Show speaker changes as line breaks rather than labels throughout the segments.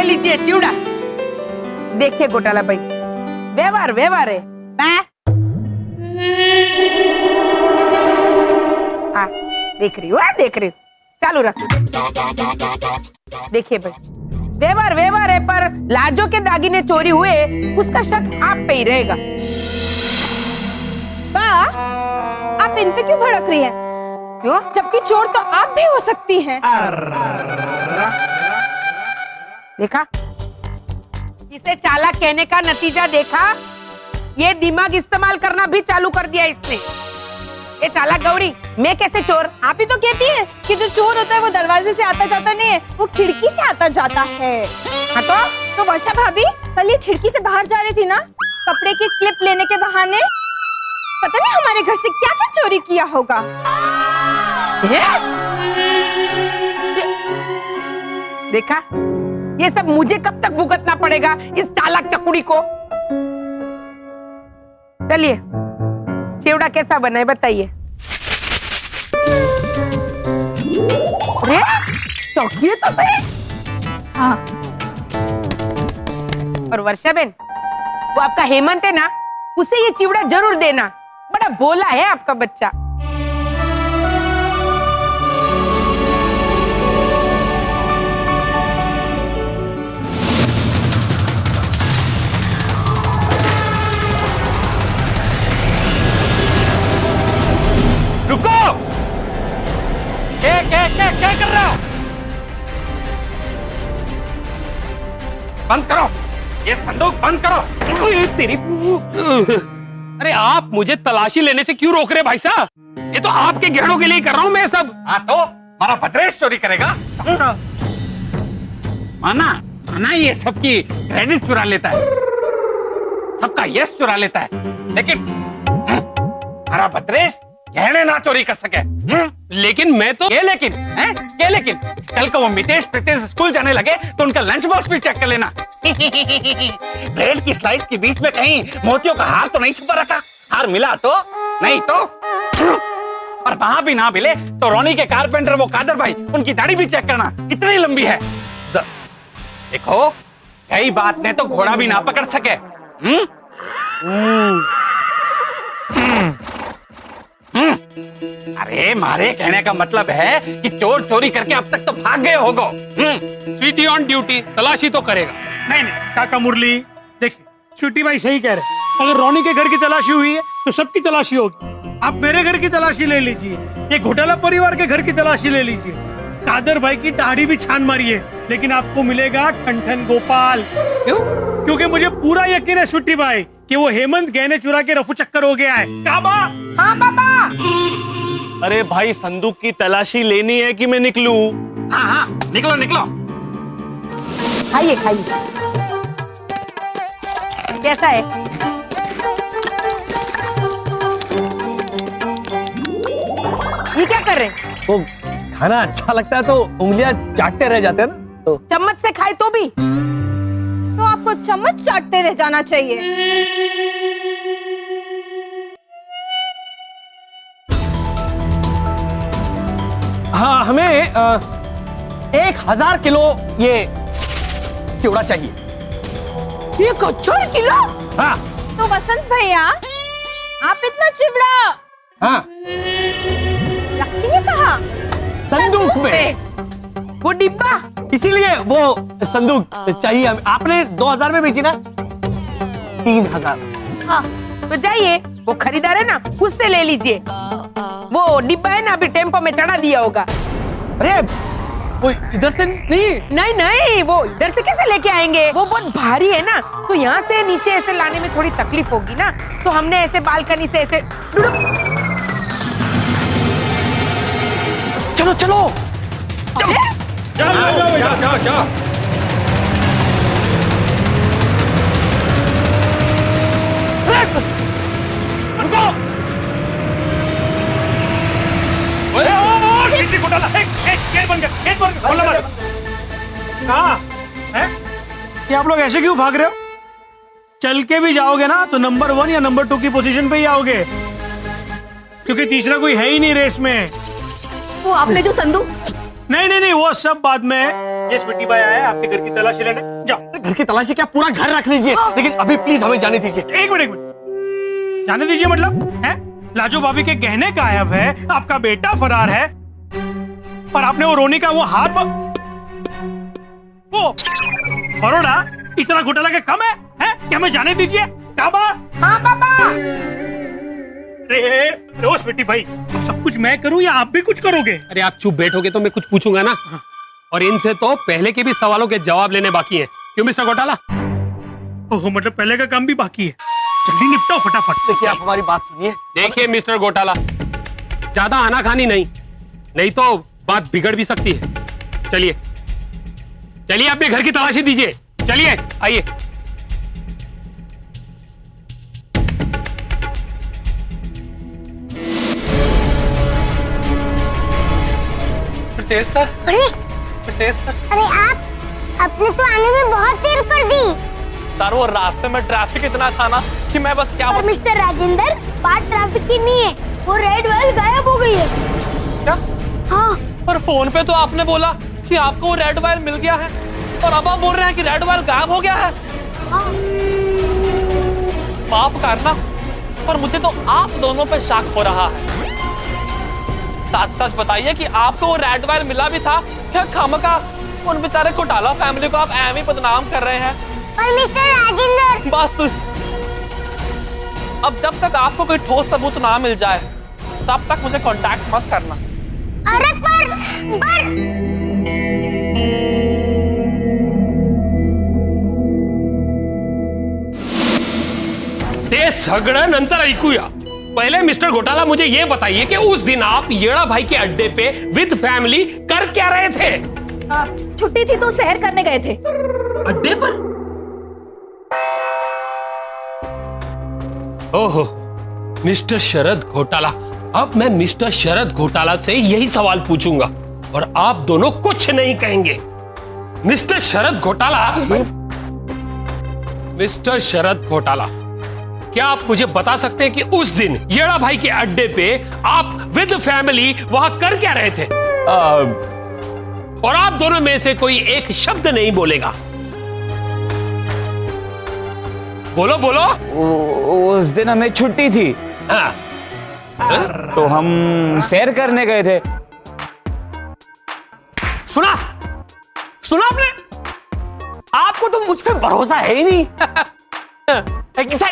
लीजिए चिवड़ा। देखिए घोटाला भाई, व्यवहार व्यवहार है। हाँ देख रही हूँ, चालू रख। देखिए भाई, व्यवहार व्यवहार है, पर लाजो के दागिने चोरी हुए उसका शक आप पे ही रहेगा।
आप इन पे क्यों भड़क रही हैं?
क्यों?
जबकि चोर तो आप भी हो सकती हैं।
देखा, इसे चालाक कहने का नतीजा देखा। ये दिमाग इस्तेमाल करना भी चालू कर दिया इसने। ये चालाक गौरी, मैं कैसे चोर?
आप ही तो कहती हैं कि जो चोर होता है वो दरवाजे से आता जाता नहीं है, वो खिड़की से आता जाता है।
हाँ तो
वर्षा भाभी कल ये खिड़की से बाहर जा रही थी ना, कपड़े की क्लिप लेने के बहाने। पता नहीं हमारे घर से क्या क्या चोरी किया होगा।
देखा, ये सब मुझे कब तक भुगतना पड़ेगा इस चालाक चकुड़ी को। चलिए, चिवड़ा कैसा बना है बताइए। अरे चौकिए तो सही।
हाँ।
और वर्षा बहन, वो आपका हेमंत है ना, उसे ये चिवड़ा जरूर देना। बड़ा भोला है आपका बच्चा।
रुको! क्या कर रहे हो? बंद करो, ये संदूक बंद करो।
तेरी अरे आप मुझे तलाशी लेने से क्यों रोक रहे भाई साहब? ये तो आपके गहनों के लिए कर रहा हूं मैं सब।
हाँ तो हमारा भद्रेश चोरी करेगा? माना ये सबकी क्रेडिट चुरा लेता है, सबका यश चुरा लेता है, लेकिन हमारा भद्रेश गहने ना चोरी कर सके।
लेकिन मैं तो
ये लेकिन कल को वो मितेश प्रीतेश स्कूल जाने लगे तो उनका लंच बॉक्स भी चेक कर लेना। ब्रेड की स्लाइस के बीच में कहीं मोतियों का हार तो नहीं छुपा रखा? हार मिला तो नहीं तो, और वहां भी ना मिले तो रोनी के कारपेंटर वो कादर भाई, उनकी दाढ़ी भी चेक करना कितनी लंबी है। देखो, कई बात ने तो घोड़ा भी ना पकड़ सके। अरे मारे कहने का मतलब है कि चोर चोरी करके अब तक तो भाग गए होगो।
स्वीटी ऑन ड्यूटी, तलाशी तो करेगा।
नहीं काका मुरली, देखिए छुट्टी भाई सही कह रहे। अगर रोनी के घर की तलाशी हुई है तो सबकी तलाशी होगी। आप मेरे घर की तलाशी ले लीजिए, ये घोटाला परिवार के घर की तलाशी ले लीजिए। कादर भाई की दाढ़ी भी छान मारी है, लेकिन आपको मिलेगा ठन गोपाल।
क्यों?
क्योंकि मुझे पूरा यकीन है छुट्टी भाई कि वो हेमंत गहने चुरा के रफू चक्कर हो गया है। काबा?
हाँ बाबा।
अरे भाई, संदूक की तलाशी लेनी है कि मैं निकलूं?
हाँ निकलो।
खाइए कैसा है? ये क्या कर रहे हैं?
तो खाना अच्छा लगता है तो उंगलियां चाटते रह जाते हैं ना, तो
चम्मच से खाए तो भी।
तो आपको चम्मच चाटते रह जाना चाहिए।
हाँ, हमें 1000 किलो ये चिवड़ा चाहिए।
1000 किलो?
हाँ।
तो वसंत भैया, आप इतना चिवड़ा
हाँ,
रखेंगे कहाँ?
संदूक में।
वो डिब्बा?
इसीलिए वो संदूक चाहिए हमें। आपने 2000 में बेची ना, 3000।
हाँ, तो जाइए, वो खरीदार है ना, उससे ले लीजिए। वो डिब्बा है ना, अभी टेम्पो में चढ़ा दिया होगा।
अरे वो इधर से
नहीं, वो इधर से कैसे लेके आएंगे? वो बहुत भारी है ना, तो यहाँ से नीचे ऐसे लाने में थोड़ी तकलीफ होगी ना, तो हमने ऐसे बालकनी से ऐसे।
चलो
जाओ।
रुको! शीशी घोटाला, गेट बंद कर, खोलना मत। कहाँ है? ये आप लोग ऐसे क्यों भाग रहे हो? चल के भी जाओगे ना तो नंबर 1 या नंबर 2 की पोजीशन पे ही आओगे, क्योंकि तीसरा कोई है ही नहीं रेस में।
वो आपने जो संदूक
नहीं नहीं नहीं, वो सब बाद में। ये स्वीटी भाई आया है आपके घर की तलाशी लेने, जाओ।
घर की तलाशी क्या, पूरा घर रख लीजिए, लेकिन अभी प्लीज हमें जाने दीजिए।
एक मिनट, जाने दीजिए मतलब है? लाजो भाभी के गहने गायब है, आपका बेटा फरार है, और आपने वो रोनी का वो हाथ वो बरोड़ा इतना घोटाला के कम है? क्या हमें जाने दीजिए? काबा?
हाँ पापा।
अरे ओ स्वीटी भाई, सब कुछ मैं करूं या आप भी कुछ करोगे?
अरे आप चुप बैठोगे तो मैं कुछ पूछूंगा ना, और इनसे तो पहले के भी सवालों के जवाब लेने बाकी हैं। क्यों मिस्टर घोटाला?
ओह, मतलब पहले का काम भी बाकी है, जल्दी निपटाओ फटाफट।
देखिए आप हमारी बात सुनिए।
देखिए मिस्टर घोटाला, ज्यादा आनाकानी नहीं तो बात बिगड़ भी सकती है। चलिए चलिए, अपने घर की तलाशी दीजिए। चलिए आइए।
प्रतेश सर,
अरे
प्रतेश सर।
अरे आपने तो आने में बहुत देर कर दी।
सर वो रास्ते में ट्रैफिक इतना था ना कि मैं बस क्या
पर मिस्टर राजेंद्र, बात ट्रैफिक की नहीं है, वो रेड वाल गायब हो गई है।
क्या?
हाँ।
पर फोन पे तो आपने बोला कि आपको वो रेड वायल मिल गया है, और अब आप बोल रहे हैं कि रेड वायल गायब हो गया है।
हाँ।
माफ करना, पर मुझे तो आप दोनों पे शक हो रहा है। सच सच बताइए कि आपको वो रेड वायल मिला भी था क्या? खामखा उन बेचारे घोटाला फैमिली को आप ऐਵੇਂ ही बदनाम कर रहे हैं।
पर मिस्टर राजेंद्र,
बस अब जब तक आपको कोई ठोस सबूत ना मिल जाए तब तक मुझे कांटेक्ट मत करना।
अरे पर
ते सगळं नंतर ऐकूया। पहले मिस्टर घोटाला मुझे ये बताइए कि उस दिन आप येड़ा भाई के अड्डे पे विद फैमिली कर क्या रहे थे?
छुट्टी थी तो सैर करने गए थे।
अड्डे पर? ओहो, मिस्टर शरद घोटाला। अब मैं मिस्टर शरद घोटाला से यही सवाल पूछूंगा और आप दोनों कुछ नहीं कहेंगे। मिस्टर शरद घोटाला, मिस्टर शरद घोटाला, क्या आप मुझे बता सकते हैं कि उस दिन येड़ा भाई के अड्डे पे आप विद फैमिली वहां कर क्या रहे थे? और आप दोनों में से कोई एक शब्द नहीं बोलेगा। बोलो बोलो।
उस दिन हमें छुट्टी थी।
हाँ।
तो हम सैर करने गए थे।
सुना आपने? आपको तो मुझ पे भरोसा है ही नहीं।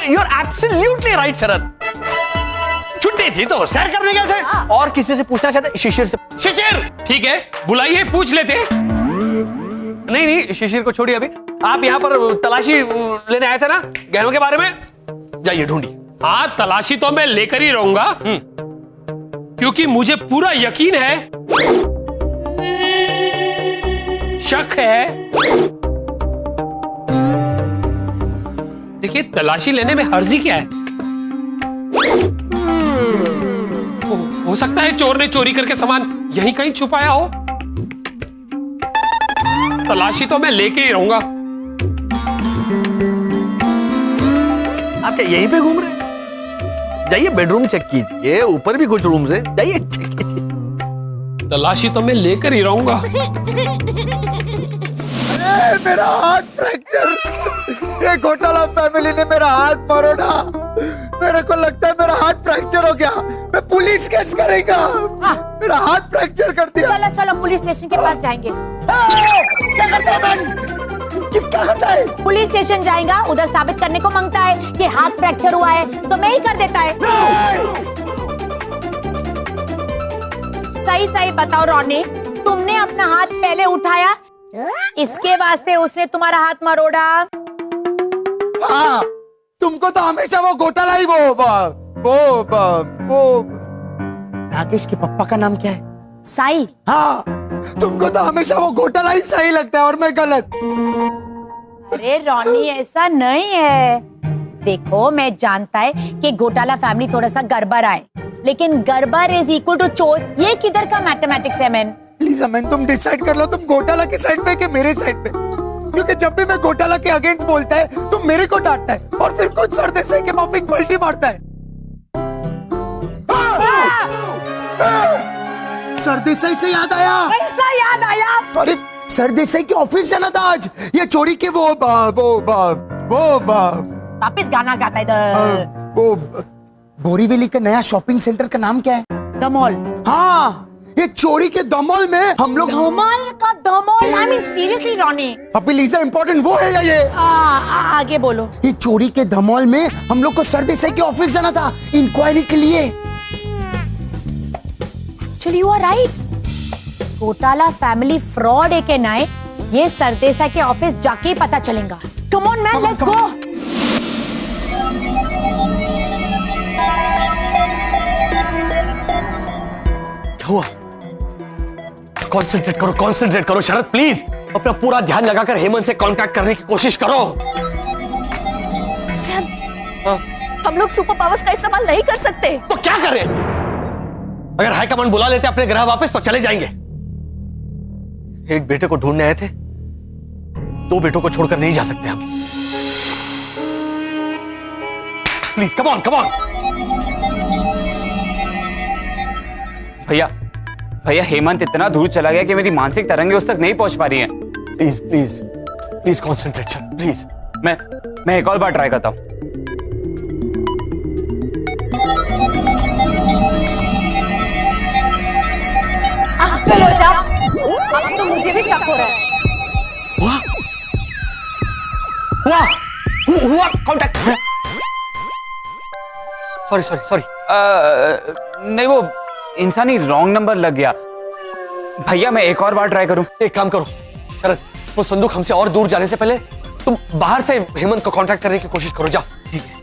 यू आर एब्सोल्युटली राइट शरद। छुट्टी थी तो सैर करने गए थे। और किसी से पूछना चाहते? शिशिर से।
शिशिर, ठीक है, बुलाइए, पूछ लेते।
नहीं शिशिर को छोड़िए अभी। आप यहाँ पर तलाशी लेने आए थे ना गहनों के बारे में? जाइए ढूंढिए।
हाँ, तलाशी तो मैं लेकर ही रहूंगा, क्योंकि मुझे पूरा यकीन है, शक है। देखिए, तलाशी लेने में हर्जी क्या है? हो सकता है चोर ने चोरी करके सामान यहीं कहीं छुपाया हो। तलाशी तो मैं लेके ही रहूंगा।
आप क्या यहीं पे घूम रहे हैं? जाइए बेडरूम चेक कीजिए, ऊपर भी कुछ रूम्स है, जाइए चेक कीजिए।
तलाशी तो मैं लेकर ही रहूंगा।
अरे मेरा हाथ फ्रैक्चर, ये घोटाला फैमिली ने मेरा हाथ मरोड़ा। मेरे को लगता है मेरा हाथ फ्रैक्चर हो गया। मैं पुलिस केस करेगा। मेरा हाथ फ्रैक्चर कर दिया।
चलो चलो पुलिस स्टेशन के पास जाएंगे।
क्या करता है मैं? क्या करता है?
पुलिस स्टेशन जाएगा, उधर साबित करने को मांगता है कि हाथ फ्रैक्चर हुआ है, तो मैं ही कर देता है। सही सही बताओ रोनी, तुमने अपना हाथ पहले उठाया, इसके वास्ते उसने तुम्हारा हाथ मरोड़ा।
हाँ, तुमको तो हमेशा वो घोटाला ही वो राकेश के पापा का नाम क्या है?
साई।
हाँ, तुमको तो हमेशा वो घोटाला ही सही लगता है और मैं गलत।
अरे रोनी, ऐसा नहीं है। देखो, मैं जानता है कि घोटाला फैमिली थोड़ा सा गड़बड़ है, लेकिन गड़बड़ इज इक्वल टू चोर, ये किधर का मैथमेटिक्स है मैन?
प्लीज अमन, तुम डिसाइड कर लो, तुम घोटाला की साइड पे कि मेरे साइड पे। क्योंकि जब भी मैं घोटाला के अगेंस्ट बोलता है तुम मेरे को डांटता है और फिर खुद सर से के माफिक पलटी मारता है। सरदेसाई से याद आया।
कैसा याद आया?
अरे सरदेसाई के ऑफिस जाना था आज। ये चोरी के वो
वापिस गाना गाता है इधर।
वो बोरीवली का नया शॉपिंग सेंटर का नाम क्या है?
The mall.
हाँ, ये चोरी के द मॉल में हम लोग।
धमाल का the mall? I mean seriously Ronnie?
अभी लीजा इम्पोर्टेंट वो है या ये?
आगे बोलो।
ये चोरी के द मॉल में हम लोग को सरदेसाई के ऑफिस जाना था इंक्वायरी के लिए।
Actually you are right. घोटाला फैमिली फ्रॉड है कि नहीं, ये सरदेसाई के ऑफिस जाके ही पता चलेगा। Come on man, let's go.
क्या हुआ? कंसंट्रेट करो शरद, प्लीज अपना पूरा ध्यान लगाकर हेमंत से कांटेक्ट करने की कोशिश करो।
हम लोग सुपर पावर्स का इस्तेमाल नहीं कर सकते।
तो क्या करें? अगर हाईकमांड बुला लेते अपने ग्रह वापस तो चले जाएंगे। एक बेटे को ढूंढने आए थे, दो बेटों को छोड़कर नहीं जा सकते हम। Please come on.
भैया हेमंत इतना दूर चला गया कि मेरी मानसिक तरंगें उस तक नहीं पहुंच पा रही हैं।
Please concentrate sir, please.
मैं एक और बार ट्राई करता हूं।
चलो साहब, अब तो मुझे भी शक हो रहा है।
हुआ कांटेक्ट। सॉरी।
नहीं, वो इंसानी रॉन्ग नंबर लग गया। भैया मैं एक और बार ट्राई करूं?
एक काम करो शरद, वो संदूक हमसे और दूर जाने से पहले तुम बाहर से हेमंत को कांटेक्ट करने की कोशिश करो। जाओ। ठीक है।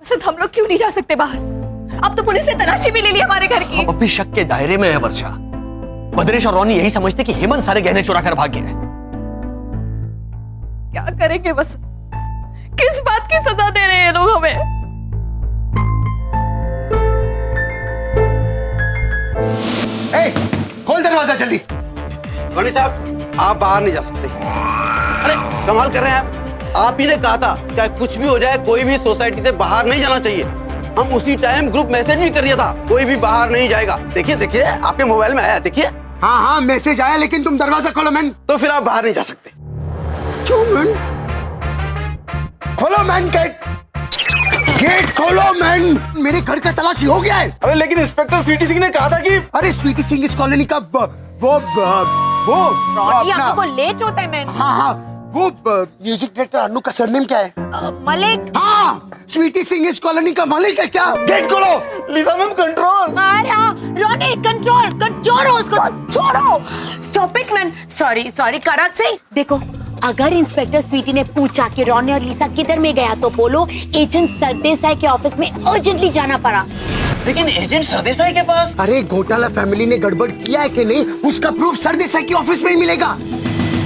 वसंत, हम लोग क्यों नहीं जा सकते बाहर? अब तो पुलिस ने तलाशी भी ले ली हमारे घर की।
हम अभी शक के दायरे में है वर्षा। भद्रेश और रोनी यही समझते कि हेमंत सारे गहने चुरा कर भाग गया है।
क्या करेंगे वसंत? किस बात की सजा दे रहे हैं लोग हमें?
खोल दरवाजा जल्दी।
रोनी साहब, आप बाहर नहीं जा सकते। अरे कमाल कर रहे हैं आप ही ने कहा था चाहे कुछ भी हो जाए कोई भी सोसाइटी से बाहर नहीं जाना चाहिए। हम उसी टाइम ग्रुप मैसेज भी कर दिया था, कोई भी बाहर नहीं जाएगा। देखिए आपके मोबाइल में आया, देखिए।
हाँ मैसेज आया, लेकिन तुम दरवाजा खोलो मैन।
तो फिर आप बाहर नहीं जा सकते।
क्यों मैन? खोलो मैन, गेट खोलो मैन। मेरे घर का तलाशी हो गया है।
अरे लेकिन इंस्पेक्टर स्वीटी सिंह ने कहा था कि।
अरे स्वीटी सिंह इस कॉलोनी का वो
रॉनी, आप लोगों को लेट होता है मैन।
हाँ, वो म्यूजिक डायरेक्टर अनु का सरनेम क्या है?
मलिक।
हाँ, स्वीटी सिंह इस कॉलोनी का मालिक है क्या? गेट खोलो।
Lisa ma'am control.
Ronnie control, छोड़ो उसको, छोड़ो। Stop it man. सॉरी करात से। देखो, अगर इंस्पेक्टर स्वीटी ने पूछा कि रॉनी और लीसा किधर में गया तो बोलो एजेंट सरदेसाई के ऑफिस में अर्जेंटली जाना पड़ा।
लेकिन एजेंट सरदेसाई के पास।
अरे घोटाला फैमिली ने गड़बड़ किया है कि नहीं, उसका प्रूफ सरदेसाई के ऑफिस में ही मिलेगा।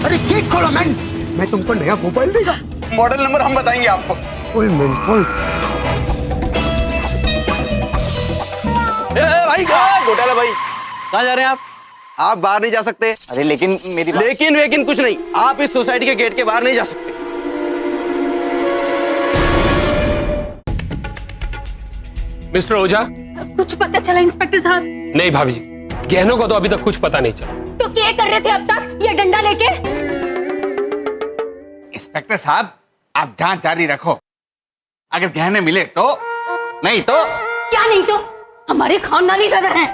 अरे गेट खोलो मैन, मैं तुमको नया मोबाइल देगा।
मॉडल नंबर हम बताएंगे आपको।
खोल मैन, खोल।
भाई घोटाला भाई, कहाँ जा रहे हैं आप बाहर नहीं जा सकते।
अरे लेकिन मेरी
लेकिन कुछ नहीं, आप इस सोसाइटी के गेट के बाहर नहीं जा सकते।
मिस्टर ओझा,
कुछ पता चला इंस्पेक्टर साहब?
नहीं भाभी जी, गहनों का तो अभी तक कुछ पता नहीं चला।
तो क्या कर रहे थे अब तक ये डंडा लेके?
इंस्पेक्टर साहब, आप जांच जारी रखो। अगर गहने मिले तो, नहीं तो।
क्या नहीं तो? हमारे खानदानी ज़ेवर हैं।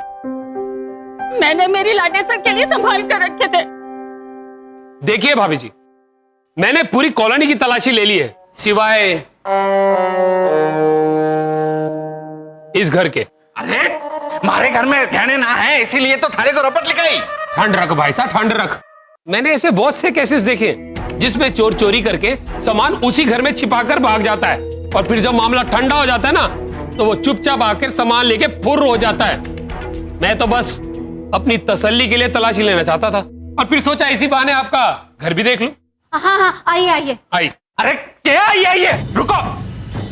मैंने मेरी लाडे सर के लिए संभाल कर रखे थे।
देखिए भाभी जी, मैंने पूरी कॉलोनी की तलाशी ले ली है, सिवाय इस घर के।
अरे हमारे घर में गहने ना है, इसीलिए तो थाने को रपट लिखाई।
ठंड रख भाई साहब, ठंड रख। मैंने ऐसे बहुत से केसेस देखे जिसमें चोर चोरी करके सामान उसी घर में छिपाकर भाग जाता है, और फिर जब मामला ठंडा हो जाता है ना, तो वो चुपचाप आकर सामान लेके फुर्र हो जाता है। मैं तो बस अपनी तसल्ली के लिए तलाशी लेना चाहता था, और फिर सोचा इसी बहाने आपका घर भी देख लूं।
हाँ, आइए।
अरे क्या आइए, रुको।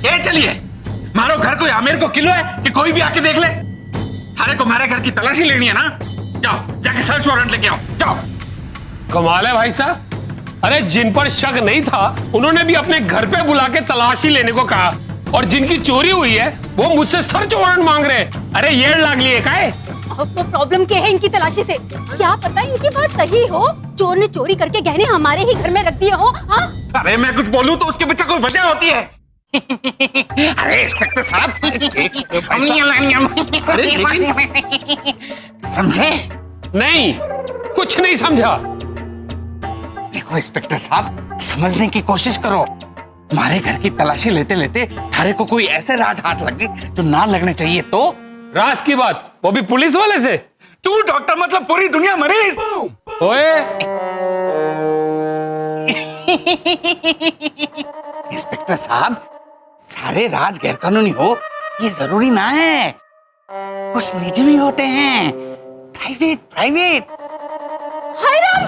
ये चलिए, मारो घर को या मेरे को किलो है कि कोई भी आके देख ले। थाने को हमारे घर की तलाशी लेनी है ना, जाओ जाके सर्च वारंट लेके आओ, जाओ।
कमाल है भाई साहब, अरे जिन पर शक नहीं था उन्होंने भी अपने घर पे बुला के तलाशी लेने को कहा, और जिनकी चोरी हुई है वो मुझसे सर्च वारंट मांग रहे हैं। अरे 1.5 लाख लिए का है?
तो प्रॉब्लम क्या है इनकी तलाशी से? क्या पता इनकी बात सही हो, चोर ने चोरी करके गहने हमारे ही घर में रख दिए हो। हाँ?
अरे मैं कुछ बोलूं तो उसके पीछे कोई वजह होती है। अरे इंस्पेक्टर साहब, समझे?
नहीं, कुछ नहीं समझा।
देखो इंस्पेक्टर साहब, समझने की कोशिश करो। हमारे घर की तलाशी लेते लेते थारे को कोई ऐसे राज हाथ लग गई जो ना लगने चाहिए। तो
राज की बात, वो भी पुलिस वाले से?
तू डॉक्टर मतलब पूरी दुनिया मरीज।
ओए
इंस्पेक्टर साहब, सारे राज गैर कानूनी हो ये जरूरी ना है, कुछ निजी भी होते हैं, प्राइवेट प्राइवेट।
हाय राम,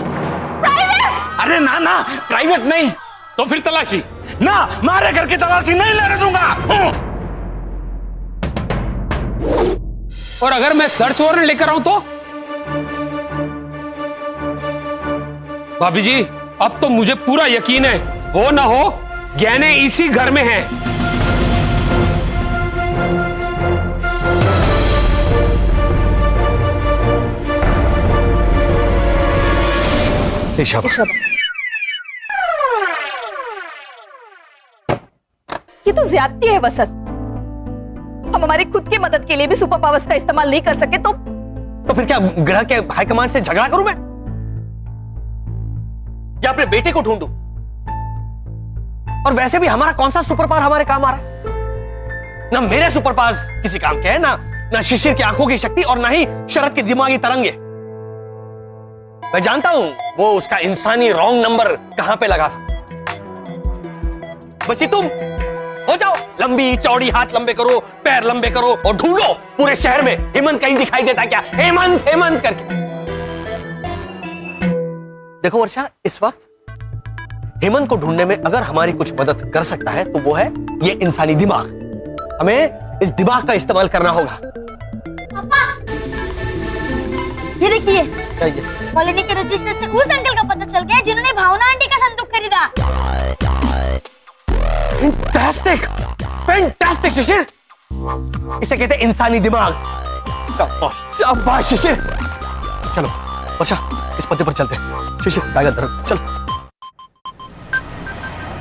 प्राइवेट?
अरे ना ना, प्राइवेट नहीं।
तो फिर तलाशी
ना, मारे घर की तलाशी नहीं लेने दूंगा।
और अगर मैं सर्च वारंट लेकर आऊं तो? भाभी जी, अब तो मुझे पूरा यकीन है, हो ना हो गहने इसी घर में हैं।
ये तो ज्यादती है वसत। हम हमारी खुद की मदद के लिए भी सुपर पावर्स का इस्तेमाल नहीं कर सके तो
फिर क्या ग्रह के हाईकमांड से झगड़ा करूं मैं, या अपने बेटे को ढूंढूं? और वैसे भी हमारा कौन सा सुपर पावर हमारे काम आ रहा है? ना मेरे सुपर पावर्स किसी काम के हैं, ना शिशिर की आंखों की शक्ति, और ना ही शरद की दिमागी तरंगे। मैं जानता हूं वो उसका इंसानी रॉन्ग नंबर कहां पे लगा था। बची तुम, हो जाओ लंबी चौड़ी, हाथ लंबे करो, पैर लंबे करो और ढूंढो पूरे शहर में हेमंत कहीं दिखाई देता क्या? हेमंत हेमंत करके। देखो वर्षा, इस वक्त हेमंत को ढूंढने में अगर हमारी कुछ मदद कर सकता है तो वो है ये इंसानी दिमाग। हमें इस दिमाग का इस्तेमाल करना होगा।
पापा, ये देखिए,
चाहिए
कॉलोनी के रजिस्टर से उस अंकल का पता चल गया जिन्होंने भावना आंटी का संदूक खरीदा।
फैंटास्टिक, फैंटास्टिक शिशिर, इसे कहते हैं इंसानी दिमाग। शाबाश शिशिर। चलो वर्षा, इस पते पर चलते हैं। शिशिर बैग अंदर, चलो।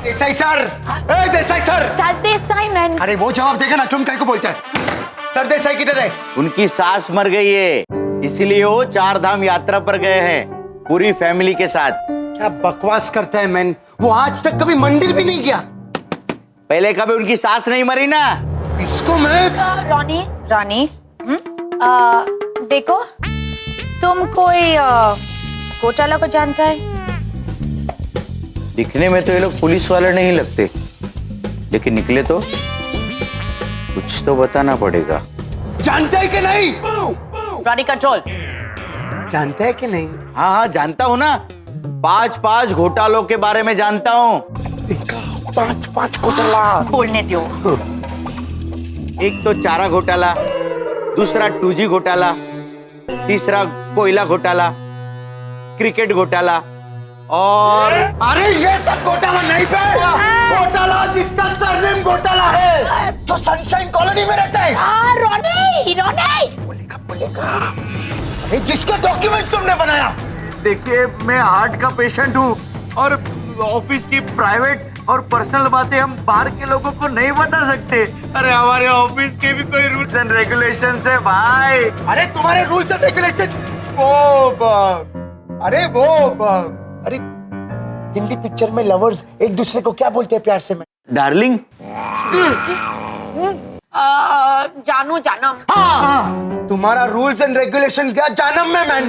देसाई सर, ए Desai sir.
Sir Desai man.
अरे वो जवाब देगा ना, तुम काहे को बोलते हैं? सर देसाई किधर है?
उनकी सास मर गई है, इसीलिए वो 4 धाम यात्रा पर गए हैं पूरी फैमिली के साथ।
क्या बकवास करता है मैन, वो आज तक कभी मंदिर भी नहीं गया।
पहले कभी उनकी सास नहीं मरी ना।
इसको मैं
रॉनी, रॉनी, देखो, तुम कोई घोटाला को जानता है?
दिखने में तो ये लोग पुलिस वाले नहीं लगते, लेकिन निकले तो कुछ तो बताना पड़ेगा।
जानता है कि नहीं?
Ronnie control.
जानता है कि नहीं?
हाँ हाँ जानता हूँ ना, 5 घोटालों के बारे में जानता हूँ।
5 घोटाला
बोलने दो।
एक तो चारा घोटाला, दूसरा 2G घोटाला, तीसरा कोयला घोटाला, क्रिकेट घोटाला, और
अरे ये सब घोटाला नहीं पे, घोटाला जिसका सरनेम घोटाला है, जो सनशाइन कॉलोनी में रहता है।
रॉनी, रॉनी
बोलेगा। अरे जिसका डॉक्यूमेंट्स तुमने बनाया। देखिए, मैं हार्ट का पेशेंट हूँ और ऑफिस की प्राइवेट और पर्सनल बातें हम बाहर के लोगों को नहीं बता सकते। अरे हमारे ऑफिस के भी कोई रूल्स एंड रेगुलेशंस है भाई। अरे तुम्हारे रूल्स एंड रेगुलेशन अरे हिंदी पिक्चर में लवर्स एक दूसरे को क्या बोलते हैं प्यार से?
डार्लिंग।
जानू जानम।
हाँ, तुम्हारा रूल्स एंड रेगुलेशन क्या जानम में? मैन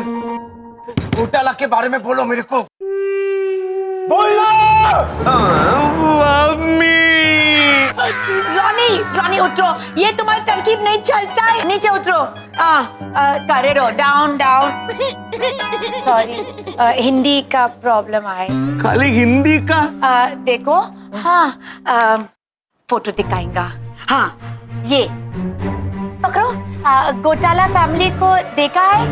घोटाला के बारे में बोलो मेरे को, बोलो।
रॉनी, रॉनी उतरो, ये तुम्हारा तरकीब नहीं चलता है। नीचे उतरो। करे रो, डाउन डाउन। सॉरी, हिंदी का प्रॉब्लम आए।
खाली हिंदी का?
देखो, हाँ, फोटो दिखाएंगा। हाँ, ये पकड़ो। घोटाला फैमिली को देखा है?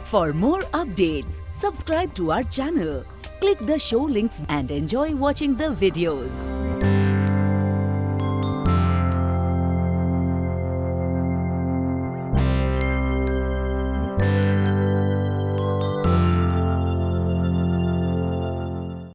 For more updates, subscribe to our channel, click the show links and enjoy watching the videos.